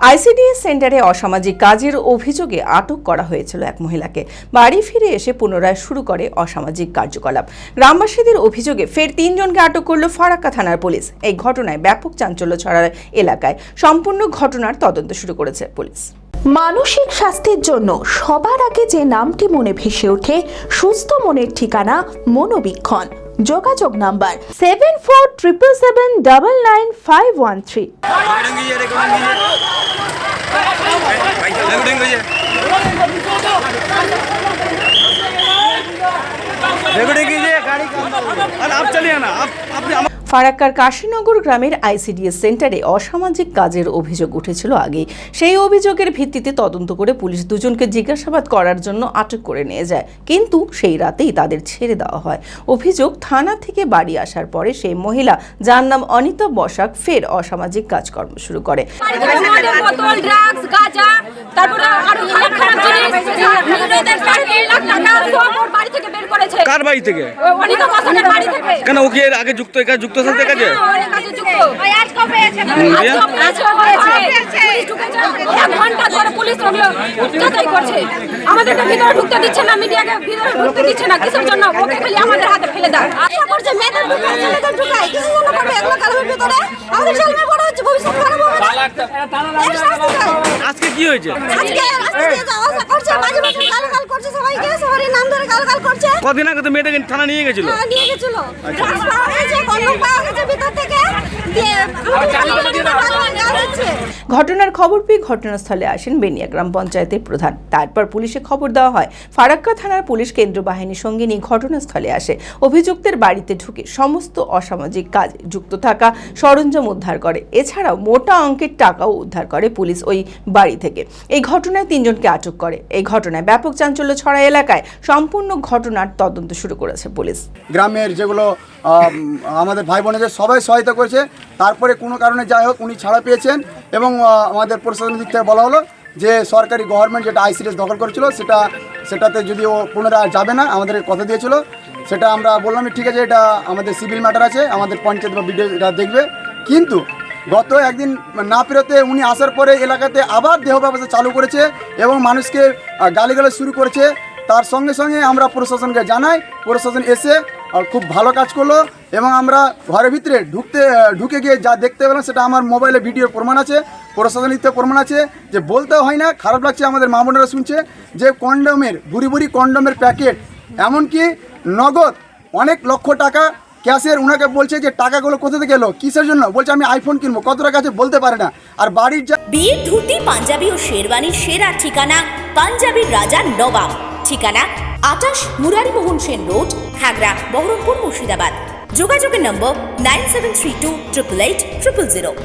ICDS সেন্টারে অসামাজিক কাজের অভিযোগে আটক করা হয়েছিল এক মহিলাকে। বাড়ি ফিরে এসে পুনরায় শুরু করে অসামাজিক কার্যকলাপ। গ্রামবাসীদের অভিযোগে ফের ৩ জনকে আটক করল ফারাক্কা থানার পুলিশ। এই ঘটনায় ব্যাপক চাঞ্চল্য ছড়ায় এলাকায়। সম্পূর্ণ ঘটনার তদন্ত শুরু করেছে পুলিশ। মানসিক স্বাস্থ্যের জন্য সবার আগে যে নামটি মনে ভেসে ওঠে, সুস্থ মনের ঠিকানা মনোবীক্ষণ। যোগাযোগ নাম্বার 7477799513। ফারাক্কার কাশীনগর গ্রামের আইসিডিএস সেন্টারে অসামাজিক কাজের অভিযোগ উঠেছিল আগেই। সেই অভিযোগের ভিত্তিতে তদন্ত করে পুলিশ দুজনকে জিজ্ঞাসাবাদ করার জন্য আটক করে নিয়ে যায়, কিন্তু সেই রাতেই তাদের ছেড়ে দেওয়া হয়। অভিযোগ, থানা থেকে বাড়ি আসার পরে সেই মহিলা, যার নাম অনিতা বসাক, ফের অসামাজিক কাজকর্ম শুরু করে। কার বাড়ি থেকে? কেন ওকে আগে যুক্ত সাথে কাজে? আমাদের ভিতরে ঢুকতে দিচ্ছে না, মিডিয়াকে ভিতরে ঢুকতে দিচ্ছে না। কিসের জন্য? ওকে খালি আমাদের হাতে ফেলে দাও। আশা করছে মেয়েদের ঢুকায়, ছেলেদের ঢুকায়, কিছু জন্য করবে এগুলো কারোর ভিতরে। আমাদের ছেলে বড় হচ্ছে, ভবিষ্যৎ খারাপ হবে না। আজকে কি হয়েছে? আজকে যাওয়া করছে, মাঝে মাঝে গালাগাল করছে, সবাইকে সবারই নাম ধরে গালাগাল করছে। কদিন আগে তো মেয়েটাকে থানা নিয়ে গেছিল। নিয়ে গেছিল, ড্রাগস পাওয়া গেছে, কন্ডম পাওয়া গেছে ভিতর থেকে। ঘটনার খবর পেয়ে ঘটনাস্থলে আসেন বেনিয়া গ্রাম পঞ্চায়েতের প্রধান। তারপর পুলিশে খবর দেওয়া হয়। ফারাক্কা থানার পুলিশ কেন্দ্র বাহিনীর সঙ্গে নিয়ে ঘটনাস্থলে আসে। অভিযুক্তের বাড়িতে ঢুকে সমস্ত অসামাজিক কাজে যুক্ত থাকা সরঞ্জাম উদ্ধার করে। এছাড়াও মোটা অঙ্কের টাকাও উদ্ধার করে পুলিশ ওই বাড়ি থেকে। এই ঘটনায় ৩ জনকে আটক করে। এই ঘটনায় ব্যাপক চাঞ্চল্য ছড়ায় এলাকায়। সম্পূর্ণ ঘটনার তদন্ত শুরু করেছে পুলিশ। গ্রামের যেগুলো আমাদের ভাই বোনেদের সবাই সহায়তা করেছে। তারপরে কোনো কারণে যাই হোক উনি ছাড়া পেয়েছেন এবং আমাদের প্রশাসনের দিক থেকে বলা হলো যে সরকারি গভর্নমেন্ট যেটা আইসিডিএস দখল করেছিল সেটাতে যদি ও পুনরায় যাবে না, আমাদের কথা দিয়েছিল। সেটা আমরা বললাম ঠিক আছে, এটা আমাদের সিভিল ম্যাটার আছে, আমাদের পঞ্চায়েত বা বিডিও এটা দেখবে। কিন্তু গত একদিন না পেরোতে উনি আসার পরে এলাকাতে আবার দেহ ব্যবস্থা চালু করেছে এবং মানুষকে গালিগালাজ শুরু করেছে। তার সঙ্গে সঙ্গে আমরা প্রশাসনকে জানাই, প্রশাসন এসে খুব ভালো কাজ করলো এবং আমরা ঘরের ভিতরে ঢুকে গিয়ে যা দেখতে পেলাম সেটা আমার মোবাইলে ভিডিওর প্রমাণ আছে, প্রশাসনিক প্রমাণ আছে। যে বলতেও হয় না, খারাপ লাগছে আমাদের মা বোনেরা শুনছে যে কন্ডোমের বুড়ি কন্ডোমের প্যাকেট, এমনকি নগদ অনেক লক্ষ টাকা ক্যাশের। উনাকে বলছে যে টাকাগুলো কোথা থেকে এলো, কিসের জন্য? বলছে আমি আইফোন কিনবো। কত টাকা আছে বলতে পারে না। আর বাড়ির বিয়ের ধুতি, পাঞ্জাবি ও শেরওয়ানির সেরা ঠিকানা পাঞ্জাবির রাজা নবাব। ঠিকানা 28 মুরারিমোহন সেন রোড, খাগড়া, বহরমপুর, মুর্শিদাবাদ। যোগাযোগের নম্বর 9732 888 000।